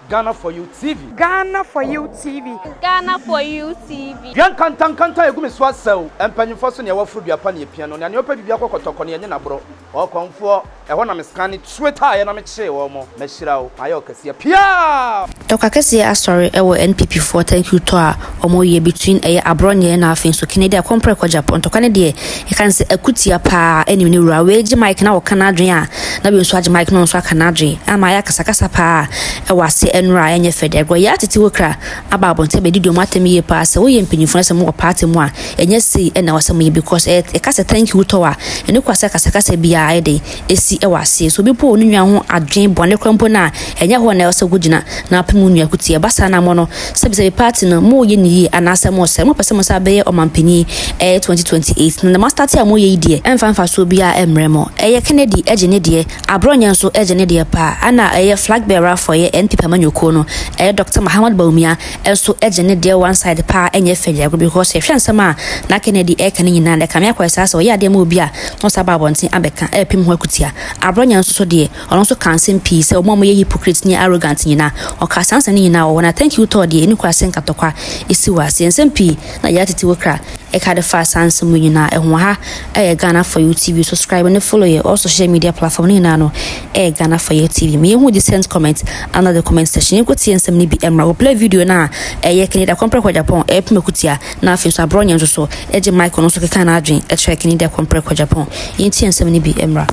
Ghana for you TV. Ghana for you TV. Ghana for you TV. Yan kanta egumi so asew empanyimfo so ne wafuru duapa ne piano ne opa bibia kokotoko ne nye nabro o konfo e ho na meskani Twitter ye na me kye wo mo mahira wo ayo kase pia Dr. Kase asori e wo NPP for thank you to a omo ye between Abronye na afin so Canada compre ko Japan to kane de e kan se akutia pa enim ne wura we gi mic na wo kanadwen a na bi so agi mic no so kanadwen ama ya kasakasa pa e wase enra enye fede go ya titi wokra aba abonte be dido matemi ye pa se wo ye mpanyimfo se mo party mu a enye sei e na wasem ye because e kase thank you to a ene kwase kasakasa bia e de esi e wase so bi po onu nwa ho adwen bone krompo na enye ho na ose gudina na apemu nua kutie basa na mo no se bi party no mo ye ni yi anase mo se mo pese mo sa be ye omampani 2028 na master ti mo ye die emfa so bia emremo ye Kennedy ejene die Abronye nso ejene die pa ana ye flag bearer for ye NPP manyoko no Dr. Muhammad Baumia enso ejene die one side pa enye fede because e hwensema na Kennedy e kan nyina na kamia kwesa so ye ade ma obi a no saba bonten abeka epim ho akutia Abronye nso so de ono so cancel peace o mo ye hypocrite ni arrogant nyina o ka sansa ni nyina o na thank you to de ni kwa sen katokwa esi wa sen pi na ya titi wokra e ka de fa sansa mu nyina e ho ha e Ghana for you TV subscribe and follow you also social media platform ni na no e Ghana for you TV me hu the send comment under the comment section ko tie nsem ni bi emra wo play video na ye Canada compre ko Japan e pme kutia na afi so Abronye nso so eje mic no so keka na adwen e check Canada compre ko Japan yin tie nsem ni bi emra.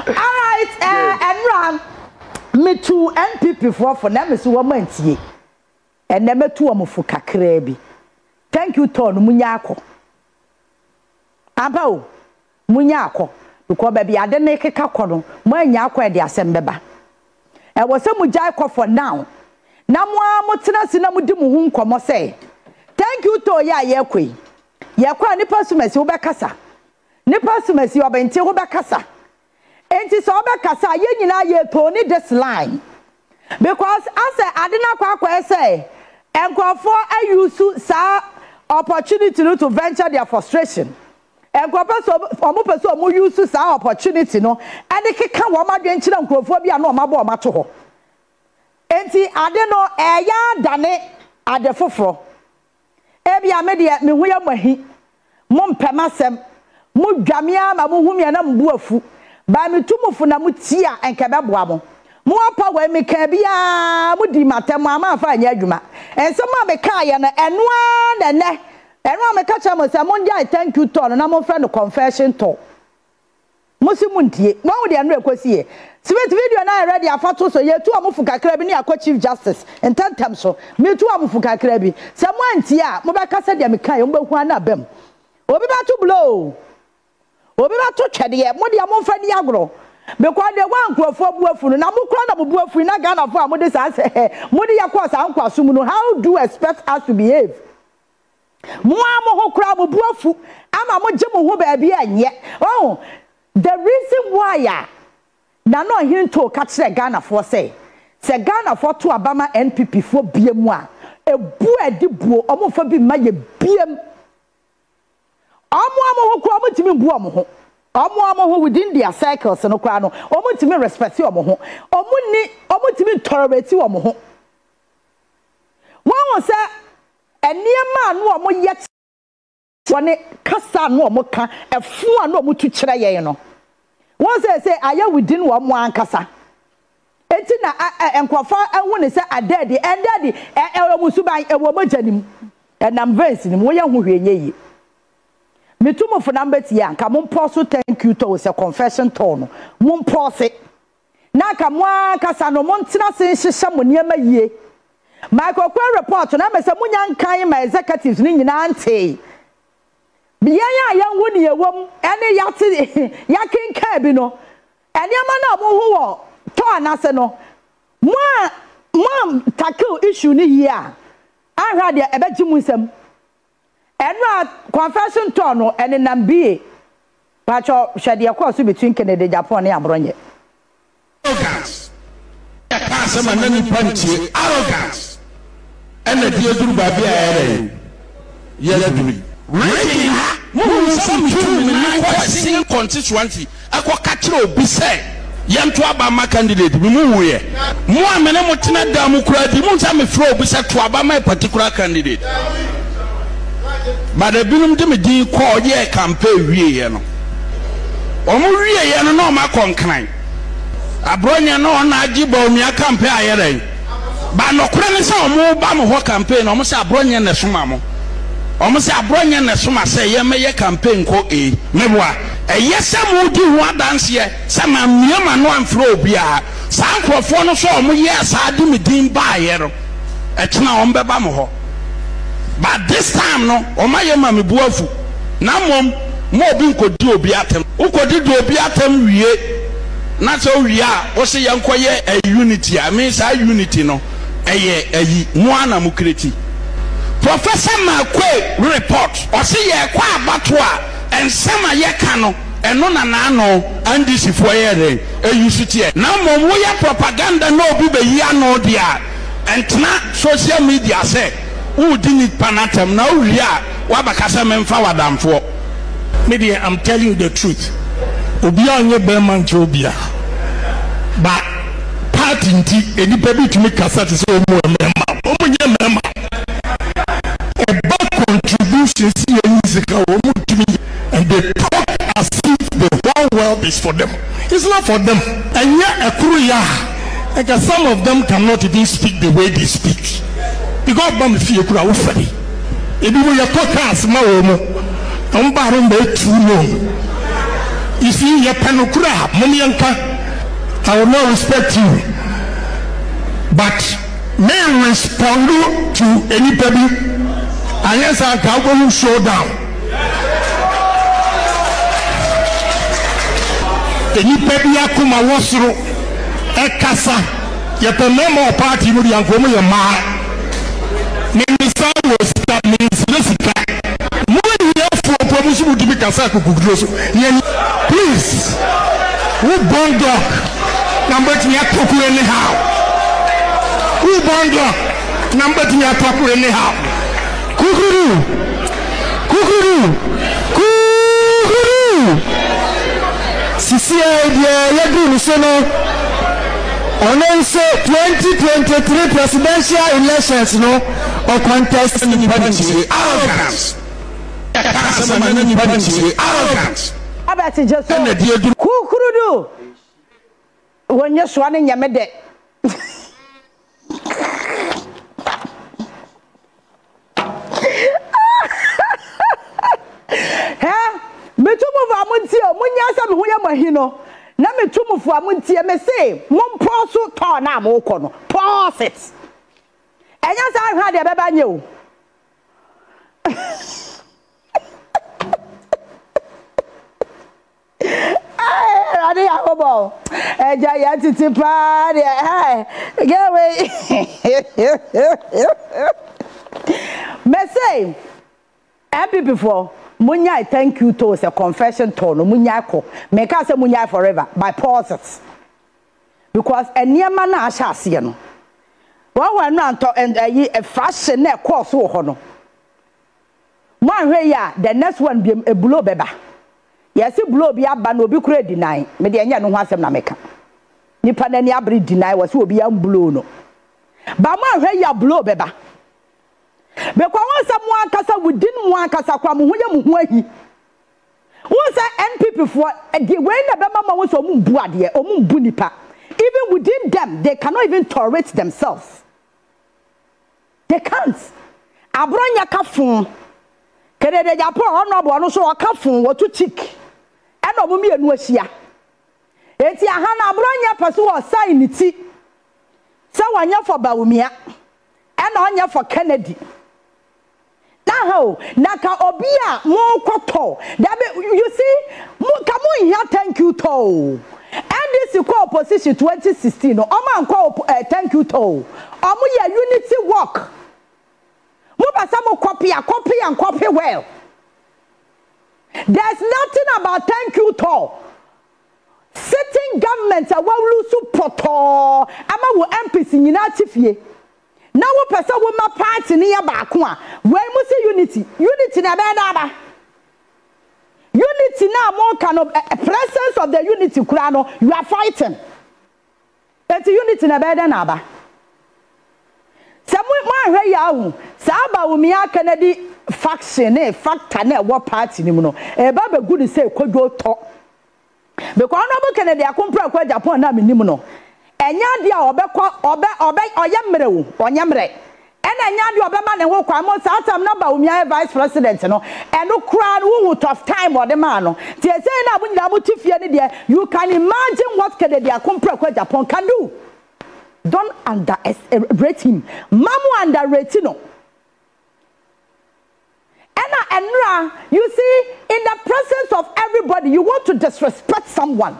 Alright, Emra me to NPP for na me so wo mantie and na me to wo fu kakra bi thank you to no munya akọ aba o munya akọ because baby ade na keka kọ no mo anya akọ e de asem beba e wo se mu jai kọ for now na mo tena si na mu di mu hu nkomo say thank you to ya ye kwei ye kwa ni pasumasi wo bekasa ni pasumasi obenti wo bekasa enti so bekasa ye nyina ye to ni this line because as adena kwa say enkofo ayusu sa opportunity to venture their frustration enkofo omo peso omo use sa opportunity no ade keka wo madwen kire nkrofo bia na omabo omato ho enti ade no eya dane ade foforo ebia me de me hu ya mahi mo mpamasem mo dwamea ma mo hu me na mbu afu ba me tumufu na mo tia enkebe boa mo apa wa me ka bia mo di matem ama afa anya adwuma ensem a me ka ye na enoa na enoa me ka cha mo se mo nja thank you to na mo friend confession to mo si mo ntie mo wo de anu ekosie sweet video na ready afato so ye tu amufu kakra bi ni akwa chief justice entantem so me tu amufu kakra bi se mo antie a mo be ka se de me ka ye mo be hu ana bam obi ba to blow obi ba to twede ye mo de mo fa ni agro because the one crofo buafu no na mo kro na buafu na Ghana for mo de sa se mo de yakwa sa nkwaso mu no how do you expect us to behave mo ho kra mo buafu ama mo je mo ho ba bia anye oh the reason why na no hinto ka kire Ghana for say Ghana for to abama NPP for biemu a ebu edibuo omo fa bi ma ye biem omo ho kra mo timi bu omo ho within their cycles no kra no omo timi respect omo ho omo timi tolerate omo ho won say eniema no omo ye woni kasa no omo ka efu anu omo tu kire ye no won say aya within omo ankasa enti na enkwafa ehu ne say adadi endadi omo suban ewo mojanim enam vance ni mo ye hu hwenye yi metumo for number tia nka mo poso thank you to say confession tone mo pose na ka mo akasa no mo ntena se hihye mo niema yie Michael Kwe report na me say mo nyankan ma executives ni nyina ante biya ya woni ewom ene yate yakenka bi no ene ama na mo hu wo to anase no mo tackle issue ni here ahwa de ebeji mu nsam eno confession to no ene nambie pacho hwede yakọ so between Canada Japan and Abronye arrogance pass man nani pantie arrogance ene die duru ba bia ere ye duru reading mo so between me na kwa sing constituency akọ ka kire obi say Yanto Abama candidate, we move here. More Menemotina Damukra, the Muntami Fro, we said to Abama a particular candidate. But the Binum Dimidi call ye campaign, we no. Omurie no ma konkran. Abronye no na Agyapong ya campaign ayere. Ba no kura ne se omo ba mo ho campaign, omo se Abronye na soma mo. Omo se Abronye na soma se ye meye campaign ko meboa. Yesa mo di ho adanse ye se ma miama no amfro obia. Sa nkrofo no so omo ye sa di medin ba ayere. Etena omo beba mo ho. But this time no, omaye ma me buafu. Na mom mo obi nkodi obi atem. Ukodi do obi atem wie. Na so wie a, wo se yankoye a unity. I mean say unity no. Eyi mo ana mu kreti. Professor Makwe report. O se ye kwa abato a ensema ye ka no. Eno na no andisi fo ye re. Eyusiti e. Na mom wo ye propaganda no obi be yi ano dia. Entna social media say who didn't panatem now we are wabakasa memfa wadamfo. Maybe I'm telling you the truth. Obia onye beman obia. But part inti eni pebi to make kasa to say omo member. Omo nye member. Eba contribution si yizika omo to me and they talk as if the whole world is for them. It's not for them. And yeah, like some of them cannot even speak the way they speak. Because bam fie kura wo fari ebi mo ye podcast ma wo mo on ba ro mbe tu no if you ye panokura mo yanka I will not respect you but may respond to anybody unless I go show down anybody akuma wosoro e kasa ye pe memo party mo yanko mo ye ma Minister was that means Jessica. More here for promotion to be Kasako Kugroso. Please, who born dog? Number to your talk anyhow. Who born dog? Number to your talk anyhow. Kukuru, Kukuru, Kukuru. Sisia, dear, you do on 2023 presidential elections no or contest in party arrogance. Arrogance. Abati just kukurudu. When you swan in Yamede. Huh? Metumu vamuntia, munyasa mhuya mahino. Na me tumu fu amuntie me say mom pause to na mo ko no pause it enya sa hwa de beba nye o ade akobo eja ya titi pa de get away me say NPP before Munya, thank you to a confession tone. Munya ko. Make us a munya forever by pauses. Because a near man I shall see no. One not and a fashion neck course so hono. One way ya, the next one be a blow beba. Yes, you blow be up, but no be credit deny. Mediania no has some Nameka. Nipan any abri deny was will be unblown. No. But one way ya blow beba. Because someone kasa within one kasa kwa muhuya muhuahi. Once NPP for the way the Bama was buadie or bunipa. Even within them, they cannot even tolerate themselves. They can't. Abronye kafun. Kede de Agyapong honorable no so kafun what to chick. And obumi enu ahia. Eti aha na Abronye paso o sign ti. Sa wanya for Bawumia. And onya for Kennedy. Now, Naka Obia, more koto. You see, come on here, thank you, to. And this is called opposition 2016. Oman call thank you, to. Omuya unity work. Muba samo copy and copy well. There's nothing about thank you, to. Sitting governments are well lose poto. Ama wo MPs in United. Now we person with my party near back one. When we say unity na be na ba. Unity now more kind of presence of the unity kurano you are fighting. It's unity na better naba. Some man where you Saba umia Kennedy faction factor ne what party ni muno. Baba good say kojo talk. Because no Kennedy akumpra kwa Japan na minimuno. Enya dia obe oyamre. Ena nya dia obe ma ne ho kwa mo satam na ba umia vice president no. Eno kra no tough time or the man no. Tie say na bunyina mo tifie ne de you can imagine what Kennedy akumpra kwa Japan can do. Don't underrate him. Mamu underrate no. Enra, you see, in the presence of everybody, you want to disrespect someone.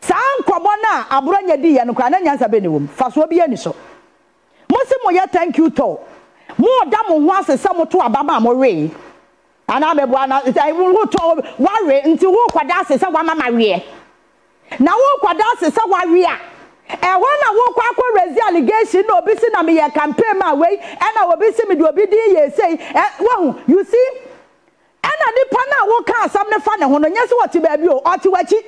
San kwabona Abronye di ya no kwa na nyansa be ne wom. Faso bi ani so. Mosi mo ye thank you to. Mo da mo ho asesa mo to ababa mo we. Ana me bo ana I will to worry nti wo kwada asesa wa mama we. Na wo kwada asesa wa we a. When I walk akwa raise allegation no obi si na me ye campaign ma we and I obi si me do obi din ye say you see and nipa na wo kan asam ne fa ne ho no nya se woti ba bi o oti wachi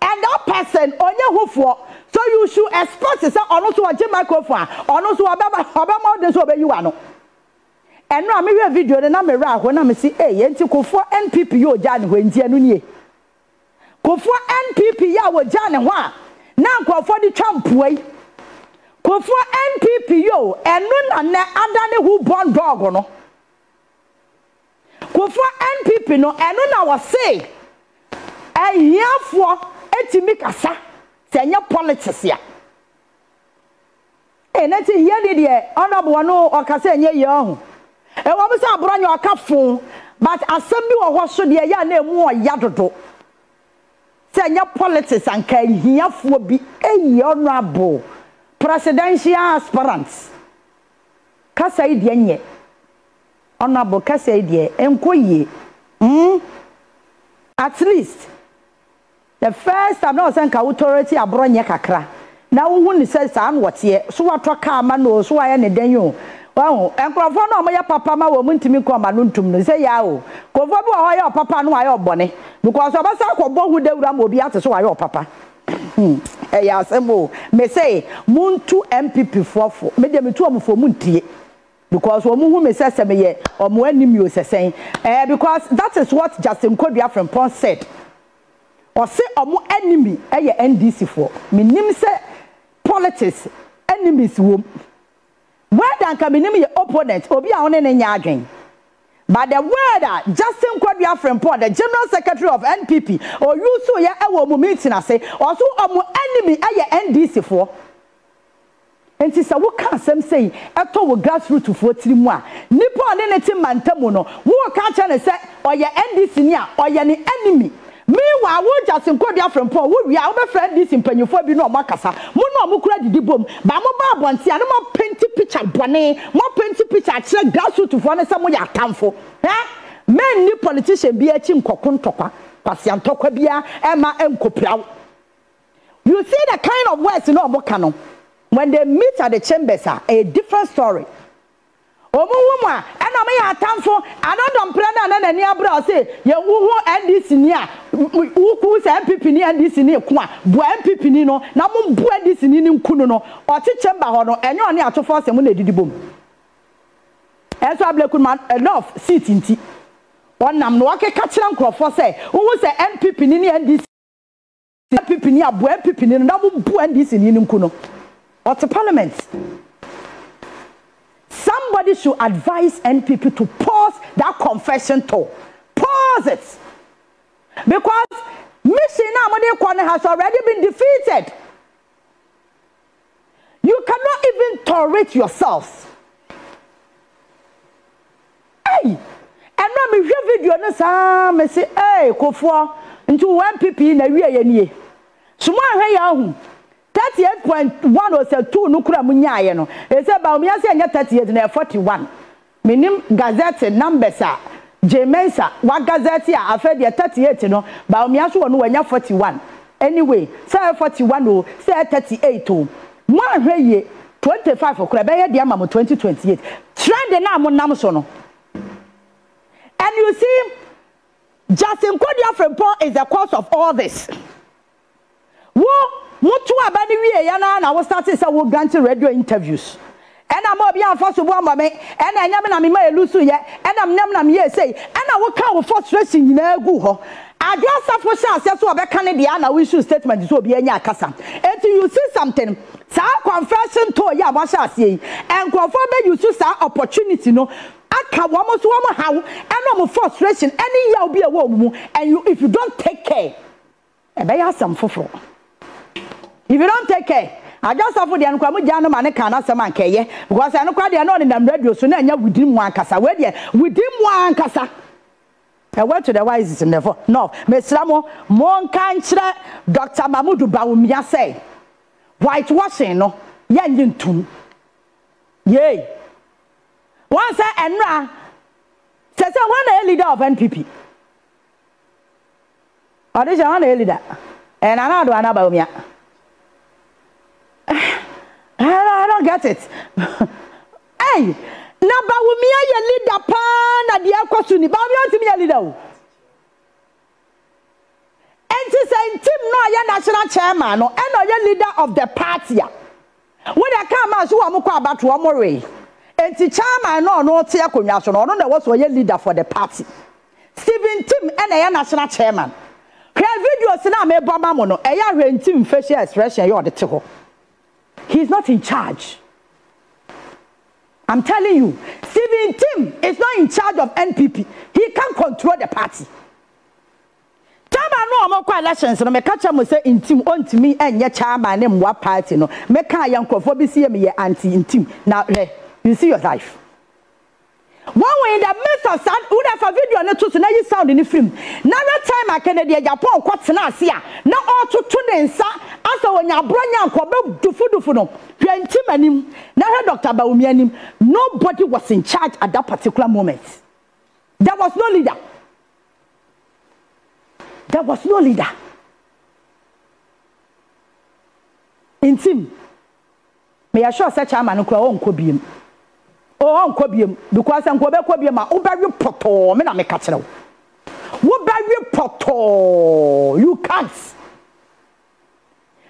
and that person onye hufo so you should expect say ono so waje microphone ono so obama de so obeyi no and no me we video na me ra ho na me si ye nti kofo NPP yo ja ne ho nti anu nie kofo NPP ya wo ja ne ho a na nkofo di twampoi kofo NPP yo enu na ne adane who born dog no kofo NPP no enu na wo say ehiafo etimi kasa senya politics ya neti hia ni de honorable no okasa enye ye ho e wo bi say Abronye okafo but asem bi wo ho so de ya na emu oya dodo senya politics and kai hiafo bi honorable presidential aspirants kasa ide nye honorable kasa ide enkoye at least the first time no senka authority Abronye kakra na wo hu ni say san wote so wato ka ma no so aye ne dan yo wahu enkrofo na omoya papa ma wo muntimi ko ma no ntum no say ya o kofo bi wo ya papa no aye obone because obasa akobo hu dawura ma obi ate so aye papa ya asemo me say muntu MPP fofo me de me tu omfo muntie because omu hu me say se me ye omo anim yo sesen because that is what Justin Kodua from Pon said or say omo enemy eye NDC for me nim say politics enemies wo where dan ka me nim ye opponent obi a won ne nya adwen but the word Justin Kodua from Pon the general secretary of NPP or you so ye e wo mo meeting ase or so omo enemy eye NDC for enti sa wo ka asem sei eto wo grassroots fo tirimu a nipa ne ne ti mantamu no wo ka cha ne se oye NDC ni a oye ni enemy meanwhile wo Justin Kodua from Pon wo wi a wo be friend this mpanyufo bi no makasa mo no mo kura didi bom ba mo ba abonti a no mo painti picture bone mo painti picture kire grassroots fo ne se mo ya tamfo men ni politician bi achi nkokontokwa kwasiantokwa bia ema enkopraw you see the kind of words no mo ka no when they meet at the chambers a different story omuwuma ena me ya tamfo anodom plana na nani abra say ye wuhu NDC ni a wuku se MPP ni NDC ni ku a bo MPP ni no na mo bo NDC ni nkunu no ote chamber ho no enyo ne atofo se mo na didibom eso ablekun man enough seat nti onam no akeka kire nkrofo say wuhu se MPP ni NDC MPP ni abo MPP ni no na mo bo NDC ni nkunu or to parliament. Somebody should advise NPP to pause that confession tour. Pause it. Because Mishina Amade has already been defeated. You cannot even tolerate yourselves. Hey! And when we hear video, I say, hey, Kofo, into NPP na wiye ye. Suma he ya 38.1 or 2 no kura munya ye no e say ba omi ase anya 38 na 41 minim gazette numbers a jemensa wa gazette a afa de 38 no ba omi aso no wanya 41 anyway say 41 o say 38 o mo ahwe ye 25 okura be ye de ama mo 2028 trend na mo nam so no you see, Justin Kodia Frempong is the cause of all this. Mutu abani we yana na we started say we grant radio interviews. And I'm obi an first one mama and anyam na me ma elusu ye and am nam na me say and I work out frustration nyina gu ho. Address for chance so obeka ne dia na we issue statement so obi anya akasa. Until you see something, sa confession to ya wa sha ase and confirm be you sa opportunity no aka wo mo so wo mo hawo and no frustration any ya obi e wo mu and you if you don't take care e be ya some foforo. If you don't take care, I just offer the Anquamu Jano Manakana Samankeye, because I know quite the annoying and radio, so now within one casa, within one casa. I went to the wisest in the no, Miss Ramo, Moncantra, Dr. Mamudu Baumia say, whitewashing, no, Yan Tum. Yea. Once I and says I one leader of NPP. Or is one leader? And another one about me. I don't get it. Hey, Naba Wumia, your leader, pan at the Aquasuni, Babylon to me a leader. And to say, Tim, no, your national chairman, or your leader of the party. When I come as who am about one more way, and to chairman, no, Tia Kunyasson, or no, was your leader for the party. Stephen Tim and a national chairman. Video Siname Bamamono, a year Tim facial expression, you're the tickle. He's not in charge. I'm telling you, Stephen Tim is not in charge of NPP. He can't control the party. Chairman no more elections. No, me catch him say in Tim on to me and your chairman name what party no. Me can young for see me anti in Tim. Now, you see your life. One way in the midst of sound, would have a video on the truth, now you sound in the film. Now that time I can the Agyapong what's not here. Now all to tune sa after when you bring your cob to food no. You are intimidating. Now Dr. Baumianim, nobody was in charge at that particular moment. There was no leader. There was no leader. In team, may I show such a man who could be. Oh, Uncle because I'm going to be my Uber Poto, men I make catch now. Uber Poto, you can't.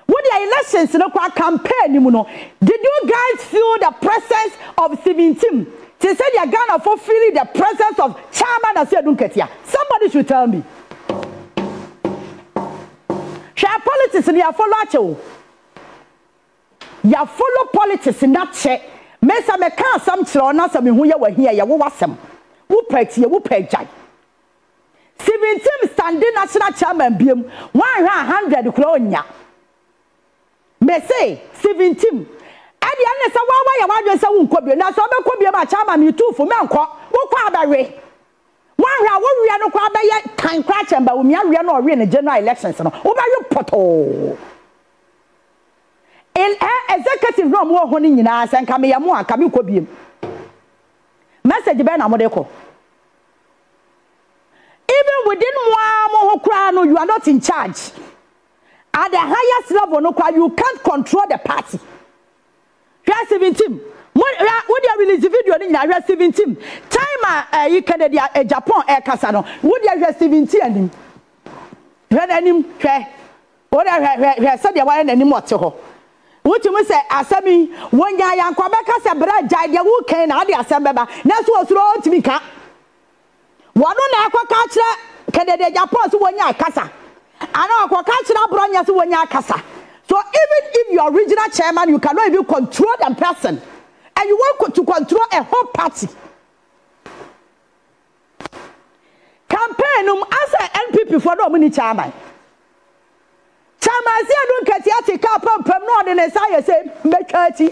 What the elections in a campaign, you know? Did you guys feel the presence of Stephen Tim? They said you're gonna fulfill the presence of Chairman as you. Somebody should tell me. Share politics in your follow. You follow politics in that check. Mesa me kan sam kire ona sam hu ye wa hia ye wo wasem wo patie wo pagyan 17 standing national chairman biem 100 kro onya me say 17 ade ane sa wa ya wadwe sa wo nkobie na so be kobie ma chairman mi tufu me nkọ wo kwa abawe 100 wo wi no kwa abaye kan kwa chamber wo mi awe no ori ne general elections no wo ba yo poto in executive room wo ho ni nyina san ka me ya mo aka me kobiem message be na mo de ko even within one mo kra no you are not in charge at the highest level no kwa you can't control the party. Just 17 what they release the video ni na 17 time you can dey Agyapong kasa no what they 17 anim when anim hwe what they said they were anim ote ho. What you say, Asami, one guy and Quabeca Sabra, Jaya, who can add the Asamba, that's what's wrong to me. One on Aquaculture, Canada, Japan, one year casa. I know Aquaculture, Abronye, 1 year casa. So even if you're regional chairman, you cannot even control the person, and you want to control a whole party. Campaign as an NPP for no money chairman. Chairman, I don't get the article from Northern Sire say, Mekati.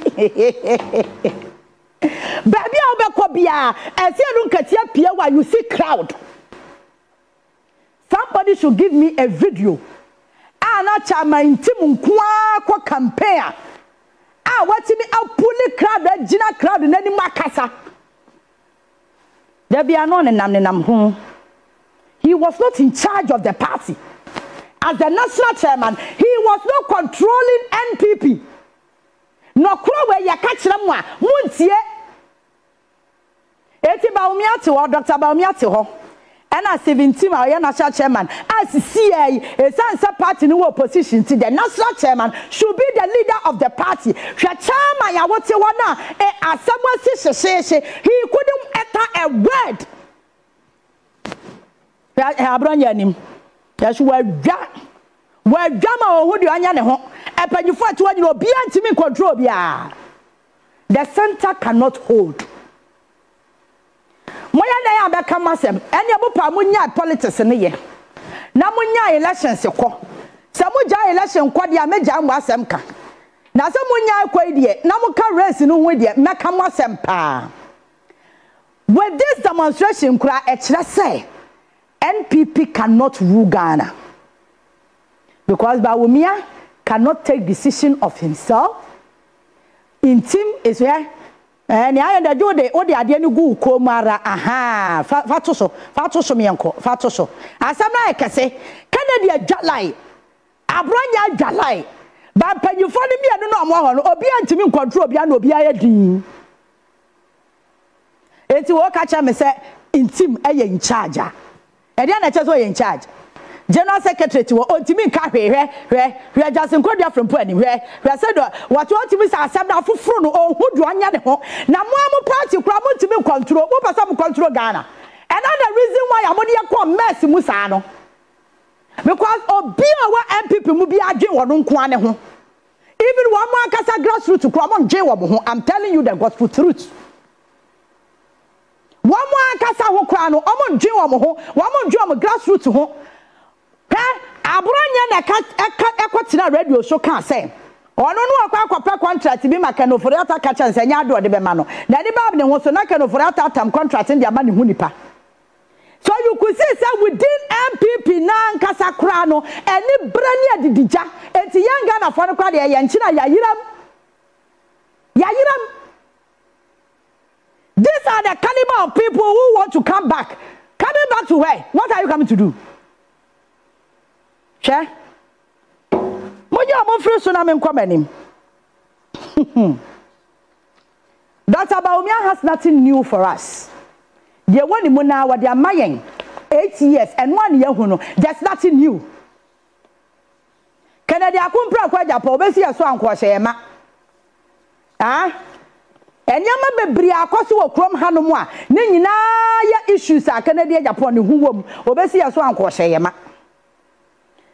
Baby, I'll be Kobia, and see, I don't get your peer while you see crowd. Somebody should give me a video. Ah, Chairman, Tim Kwa campaign. Ah, what's me? I'll pull the crowd, Gina crowd, and any Macassa. There be anon and Nam. He was not in charge of the party. As the national chairman, he was not controlling NPP. No crow ya catch them one. Muntie. Eti Baumiati or Dr. Baumiati ho. and 17 our national chairman as CA a Sansa party no opposition to the national chairman should be the leader of the party. Chairman ya what wana as someone says he couldn't utter a word. Abronye nim. Yes we drama who do anya ne ho. E panyufo to anya obi antimi control bia. The center cannot hold. Moya na ya beka masem ene bopa munya politics ne ye na munya elections ko se muja election ko dia meja mo asem ka na se munya ko die na muka race no ho die meka mo asem pa with this demonstration kura e kire say NPP cannot rule Ghana because Bawumia cannot take decision of himself. In team is where and I and do the ode ade ni gu komara aha fatoso mienko fatoso asama e kese Canada jalai Abronye jalai ba panyufo ni mienu no mo ho no obi antimi control obi na obi ayedin enti wo ka cha me se in team eye in charge e dia na che so in charge General Secretary to Ontimi ka hwe Jason Kodua from Pani hwe said what Ontimi say asem na fufuru no ohudu anya ne ho na mo party kura mo ntimi control mo pesa mo control Ghana and the reason why amodi yakọ mess mu sa no because obi awa NPP mu bi adwe wono nko ane ho even one more akasa grassroots kura mo nje wo ho. I'm telling you the gospel truth. One more akasa ho kura no omo nje wo ho one more nje wo grassroots ho. Abronye na ekwatina radio show kan say ono no akwa contract bi maka no for ata kacha nse nya do de be ma no na de ba ne ho so na ka no for ata tam contract ndi ama ne hu nipa. So you could see say within NPP na nkasa kra no eni brani adidija enti yanga na fo no kwa de ye nchina yayiram. These are the caliber of people who want to come back. Coming back to where? What are you coming to do? Che moja mo free so na me nkomanim that Bawumia has nothing new for us. The one mu na wa dia mayen 8 years and one year hu no there's nothing new. Kennedy akumpra kwa Agyapong obesi aso anko hyema enyama bebri akoso wo krom hanom a ne nyina ya issues a Kennedy Agyapong ne hu wom obesi aso anko hyema.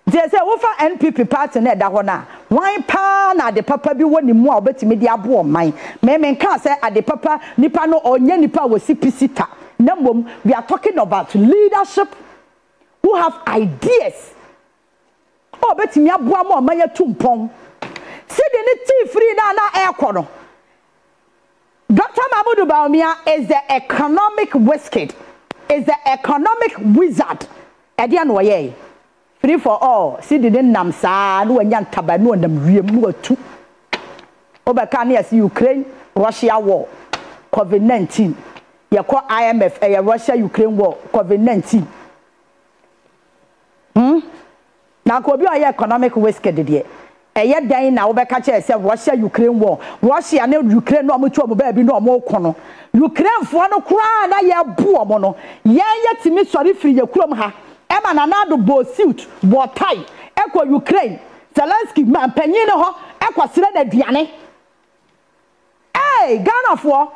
They say over NPP party na da ho na wan pa na de papa bi woni mu a obetimi de abo man me kan say ade papa nipa no onye nipa wo sipita na mom we are talking about leadership who have ideas obetimi abo am man ya tumpon see the ni free na ekono. Dr. Mahmoud Bawumia is the economic wizard, is the economic wizard edian waye. Free for all. See the nam sa no anya tabanu ndam wiem no atu. Obeka na yes Ukraine Russia war COVID-19. Ye call IMF Russia Ukraine war COVID-19. Na ko bi o economic risk de eye dan na obeka che say Russia Ukraine war. Russia na Ukraine no amutu obo ba bi no omo kono. Ukraine fo no kura na ye bu omo no. Ye timi sori free ye kurom ha. Emma Nanado bo suit, bo tie, Echo Ukraine, Zelensky man penny ho, Echo Sire de Diane. Hey, Ghana for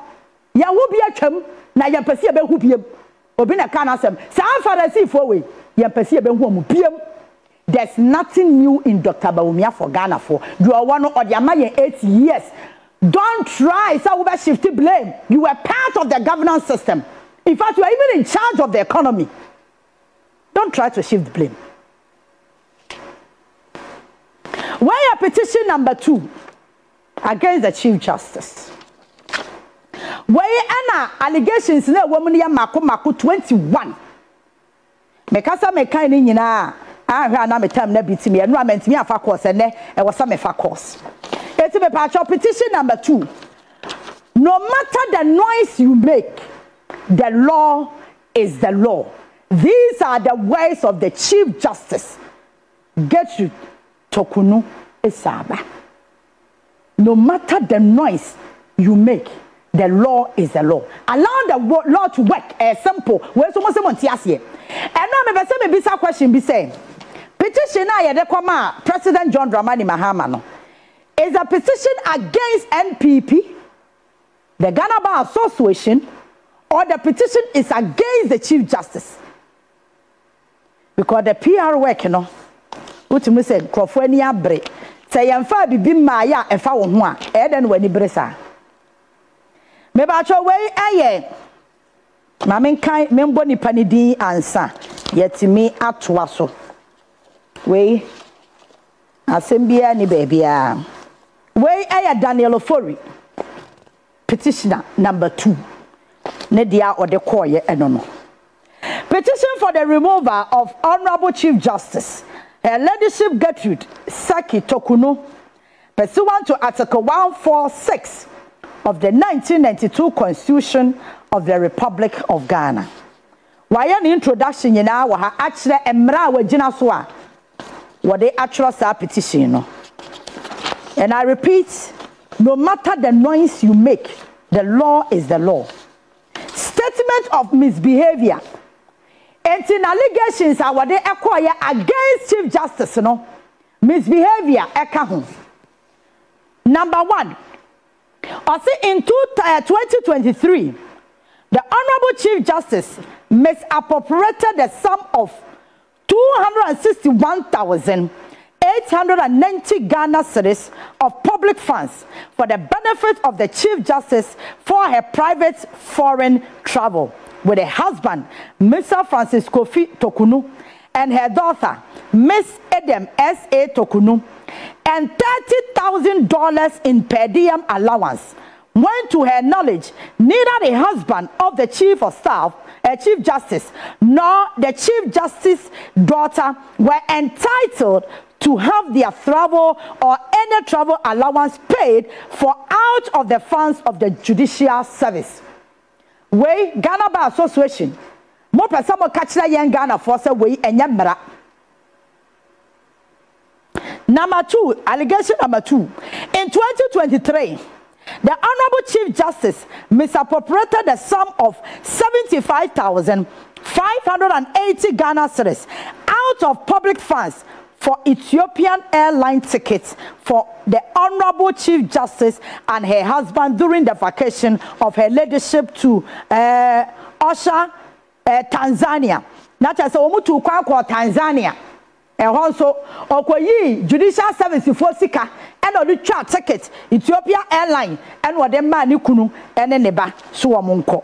ya will be a chum, na ya perceive who be Obina Canasem, San Farasi for way, ya perceive whom PM. There's nothing new in Dr. Bawumia for Ghana for. You are one of the Amayan 8 years. Don't try, so we shift blame. You were part of the governance system. In fact, you are even in charge of the economy. Don't try to shift blame. Why a petition number 2 against the Chief Justice? Why ana allegations na woman ya mako 21. Mekasa meka ni nyina ahwa na metam na bitimi enrollment me afa course ne e wasa me fa course. Eti me pa petition number 2. No matter the noise you make, the law is the law. These are the words of the Chief Justice. Get you Tokunu Esaba. No matter the noise you make, the law is the law. Allow the law to work. Simple. Where's almost someone here? person me bisa question be say petition na ye de kwama President John Dramani Mahama no is a petition against NPP, the Ghana Bar Association, or the petition is against the Chief Justice? Because the PR work, you know, what you say, Crofenia Bre, say, I'm far be Maya and found one, Eden when he bresa. Maybe I show way, aye, Mamma kind, Memboni Panidi answer, yet to me at Twasso. Way, I send be any baby. Way, aye, Daniel Ofori, petitioner number 2. Nedia or the Koye, I don't know. Petition for the removal of Honorable Chief Justice, Her Ladyship Gertrude Saki Tokuno, pursuant to Article 146 of the 1992 Constitution of the Republic of Ghana. Why an introduction in our actually emra wajina soa, what they actually say petition. And I repeat, no matter the noise you make, the law is the law. Statement of misbehavior. And in allegations are what they acquire against Chief Justice, no misbehavior. Number 1, also in 2023, the Honorable Chief Justice misappropriated the sum of 261,890 Ghana cedis of public funds for the benefit of the Chief Justice for her private foreign travel with her husband, Mr. Francis Kofi Tokunu, and her daughter, Miss Edem S.A. Tokunu, and $30,000 in per diem allowance. When to her knowledge, neither the husband of the Chief of Staff, Chief Justice, nor the Chief Justice's daughter were entitled to have their travel or any travel allowance paid for out of the funds of the Judicial Service. We Ghana Bar Association, more person mo catch young Ghana for say we enyamra. Number 2, allegation number 2. In 2023, the Honorable Chief Justice misappropriated the sum of 75,580 Ghana cedis out of public funds for Ethiopian airline tickets for the Honorable Chief Justice and her husband during the vacation of her ladyship to Osha, Tanzania. Not as a woman to Tanzania. And also, Okoyi Judicial Service for Sika and on the chat ticket, Ethiopia airline and what the man Kunu and neba Suamunko.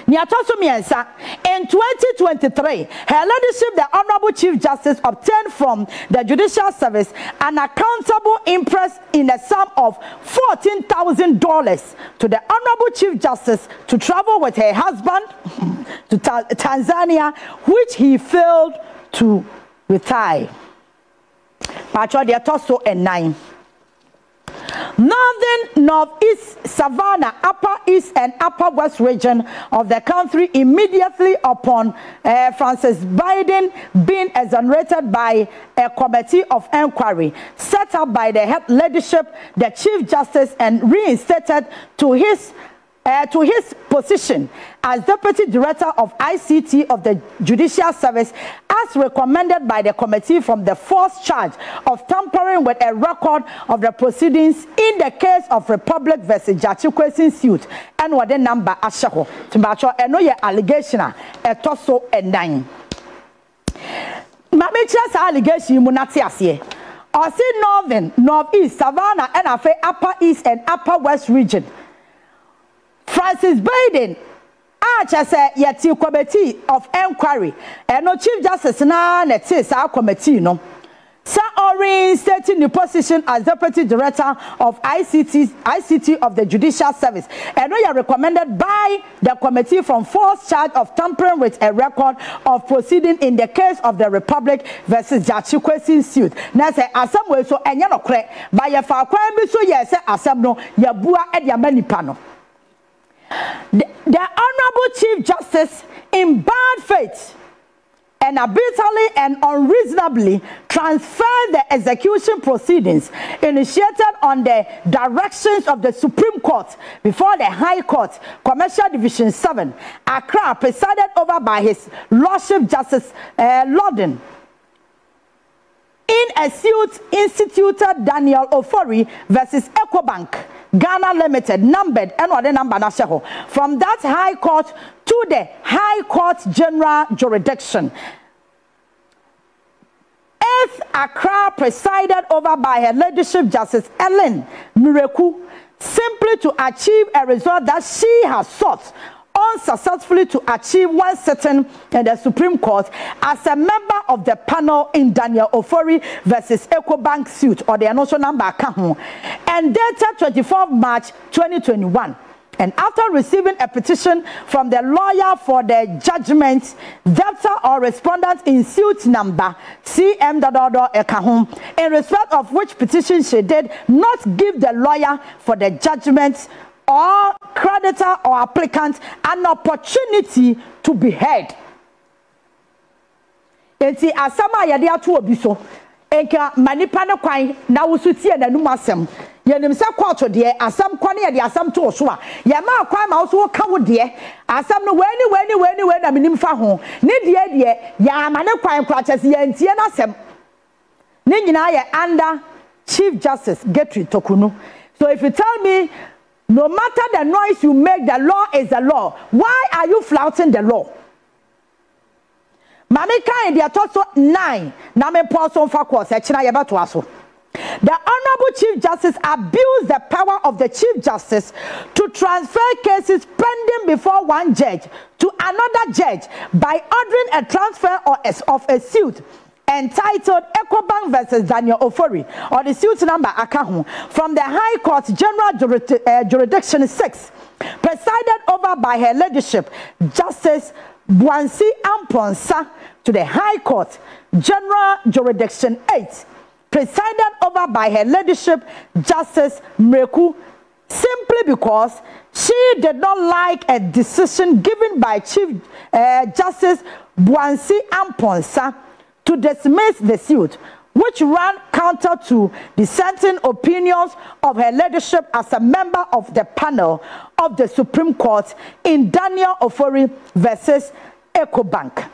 In 2023, Her Ladyship, the Honorable Chief Justice, obtained from the Judicial Service an accountable interest in the sum of $14,000 to the Honorable Chief Justice to travel with her husband to Tanzania, which he failed to retire. Patro de Toso and 9. Northern, Northeast, Savannah, Upper East and Upper West region of the country immediately upon Francis Biden being exonerated by a committee of inquiry set up by the head leadership, the Chief Justice, and reinstated to his position as Deputy Director of ICT of the Judicial Service as recommended by the committee from the first charge of tampering with a record of the proceedings in the case of Republic vs. Jachikwesi suit and what the number ashaho timbacho eno ye allegation a etoso endan mamichira sa allegation mu nate ase o si Northern, Northeast, Savannah and afa Upper East and Upper West region Francis Biden just a yeti committee of inquiry and no Chief Justice na netis our committee no Sir Orin stating the position as Deputy Director of ICT of the Judicial Service and we are recommended by the committee from false charge of tampering with a record of proceeding in the case of the Republic versus Jachikwesi suit. Now say asem we so enya no kre by your fa kwan bi so ye say asem no ya bua e dia manipa no. The Honorable Chief Justice, in bad faith, and arbitrarily and unreasonably transferred the execution proceedings initiated on the directions of the Supreme Court before the High Court, Commercial Division 7, Accra, presided over by His Lordship Justice Lorden, in a suit instituted Daniel Ofori versus Ecobank Ghana Limited, numbered from that High Court to the High Court General Jurisdiction. As Accra, presided over by Her Ladyship Justice Ellen Mireku, simply to achieve a result that she has sought unsuccessfully to achieve one sitting in the Supreme Court as a member of the panel in Daniel Ofori versus Ecobank suit, or the announcement number, and dated 24th March 2021. And after receiving a petition from the lawyer for the judgment, debtor or respondent in suit number CM in respect of which petition she did not give the lawyer for the judgment or creditor or applicant an opportunity to be heard. Enti asama yade ato obi so enka manipa ne kwan na wosutie nanum asem yenim se court de asam kwane yade asam to so a ye ma kwan ma wo ka wo de asam no weni na minim fa ho ne de ya ma ne kwan kra chese ye ntie na asem ne nyina ye under Chief Justice Getri Tokunu. So if you tell me no matter the noise you make, the law is the law, why are you flouting the law? Mamika in the Atoso 9, Name Paulson Fakwas, Echina Yabatuaso. The Honorable Chief Justice abused the power of the Chief Justice to transfer cases pending before one judge to another judge by ordering a transfer of a suit entitled Ecobank versus Daniel Ofori, or the suit number Akahu, from the High Court General Jurisdiction 6, presided over by Her Ladyship Justice Bwansi Amponsa, to the High Court General Jurisdiction 8, presided over by Her Ladyship Justice Mreku, simply because she did not like a decision given by Chief Justice Bwansi Amponsa to dismiss the suit, which ran counter to dissenting opinions of Her Ladyship as a member of the panel of the Supreme Court in Daniel Ofori versus Ecobank.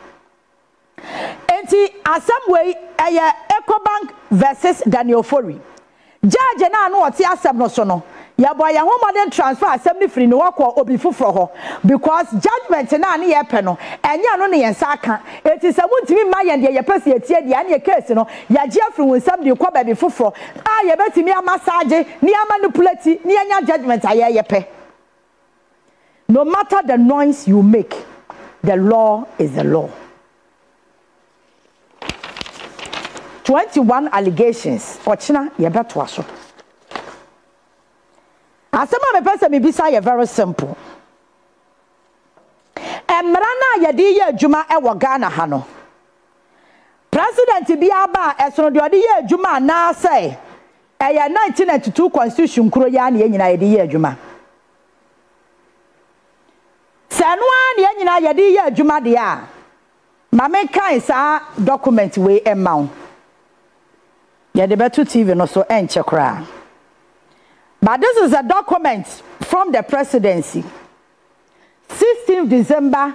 Enti asamwe eye Ecobank versus Daniel Ofori. Judge na anu oti asem no so no. Ya boy ya ho modern transfer assembly free no wakọ obi fufuro ho, because judgment na ne ye pe no enya no ne yensa aka eti se muntimi ma ye de ye pese ye tie de ane case no ya je afri wonsam de ko ba bi fufuro a ye betimi amassage ni amanipulate ni enya judgment aye ye pe. No matter the noise you make, the law is the law. 21 allegations ochina ye beto aso. Asema me pese me bisa ye very simple. Emra na ye di ye adwuma e wo Ghana ha no. President bi aba esono de odi ye adwuma na say eye 1992 constitution kuro ya na ye nyina ye di ye adwuma. Sanwa na ye nyina ye di ye adwuma de a ma me kan sa document we emma. Ye de beto TV no so enche kra. But this is a document from the presidency, 16th December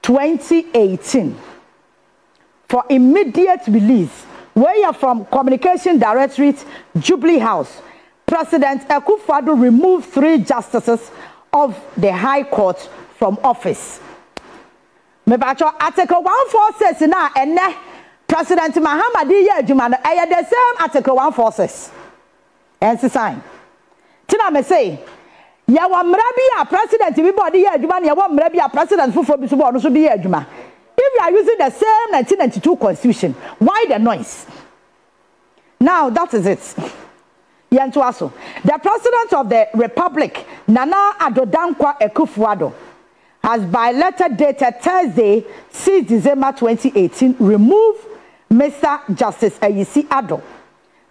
2018, for immediate release. Where you're from Communication Directorate, Jubilee House, President Akufo-Addo removed 3 justices of the High Court from office. Mebacho Article 146 na ene President Mahamadi Yejuma no the same Article 146. And sign. Tina me say, ya wa mrabi a president bi body ye adwuma na ya wa mrabi a president fufo bi so bo no so bi ye adwuma. If you are using the same 1992 constitution, why the noise? Now that is it. Yanto aso. The president of the Republic, Nana Addo Dankwa Akufo-Addo, has by letter dated Thursday, 6 December 2018, removed Mr. Justice Ayisi Addo,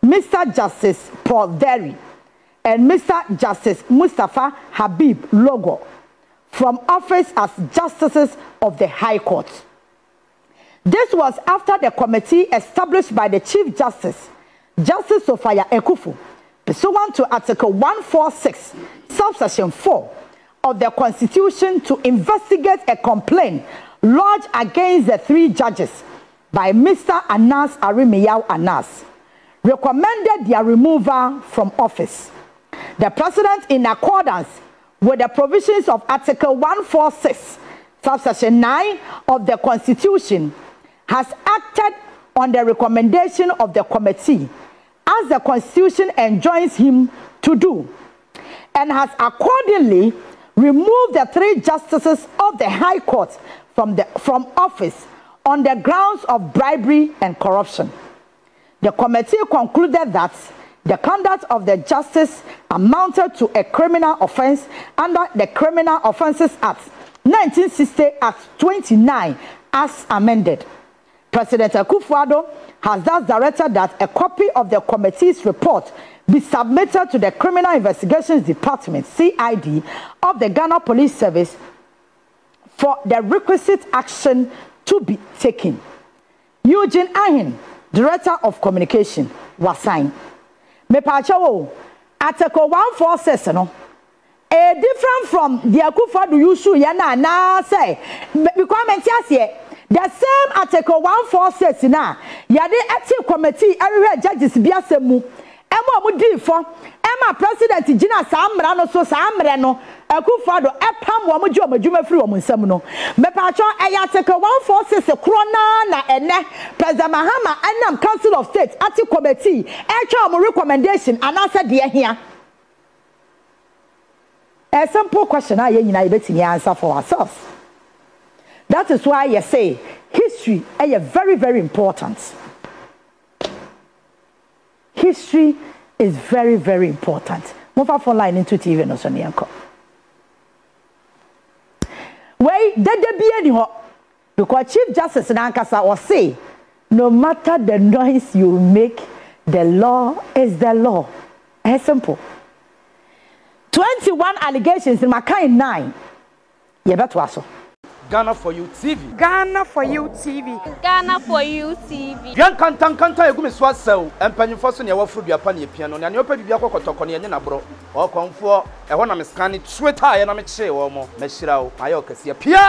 Mr. Justice Paul Derry, and Mr. Justice Mustafa Habib Logo from office as justices of the High Court. This was after the committee established by the Chief Justice, Justice Sophia Ekufu, pursuant to Article 146, subsection 4 of the Constitution to investigate a complaint lodged against the 3 judges by Mr. Anas Arimiyao Anas, recommended their removal from office. The President, in accordance with the provisions of Article 146, subsection 9 of the Constitution, has acted on the recommendation of the committee, as the Constitution enjoins him to do, and has accordingly removed the 3 justices of the High Court from office on the grounds of bribery and corruption. The committee concluded that the conduct of the justice amounted to a criminal offense under the Criminal Offences Act 1960 Act 29 as amended. President Akufo-Addo has thus directed that a copy of the committee's report be submitted to the Criminal Investigations Department, CID, of the Ghana Police Service for the requisite action to be taken. Eugene Ahin, Director of Communication, was signed. Mepacho, Article 146, no? Different from the Akufo-Addo issue, na say, because the same Article 146 na yade ethics committee everywhere judges biasemu ema omudi fo ema president gina samra no so samre no Akufo-Addo epam wo moji omadwuma firi wo nsam no mepacho Article 146 krona na ene President Mahama anam Council of State ethics committee etwa mo recommendation anasa de ahia. A simple question I nyina yebetimi answer for ourselves. That is why you say history is very, very important. History is very, very important. Move up phone line into TV no so nianko. Wait, that be any because Chief Justice Nankasa will say, no matter the noise you make, the law is the law. It's simple. 21 allegations in my kind 9. You better also. Ghana for you TV. Ghana for you TV. Ghana for you TV. Yan kanta egumi so asaw empanyimfo so ne wafuru duapa ne piano na ne opa bibia kokotoko ne enye na bro o konfo e ho na meskani Twitter ye na me kye wo mo mashira wo ayo kase pia.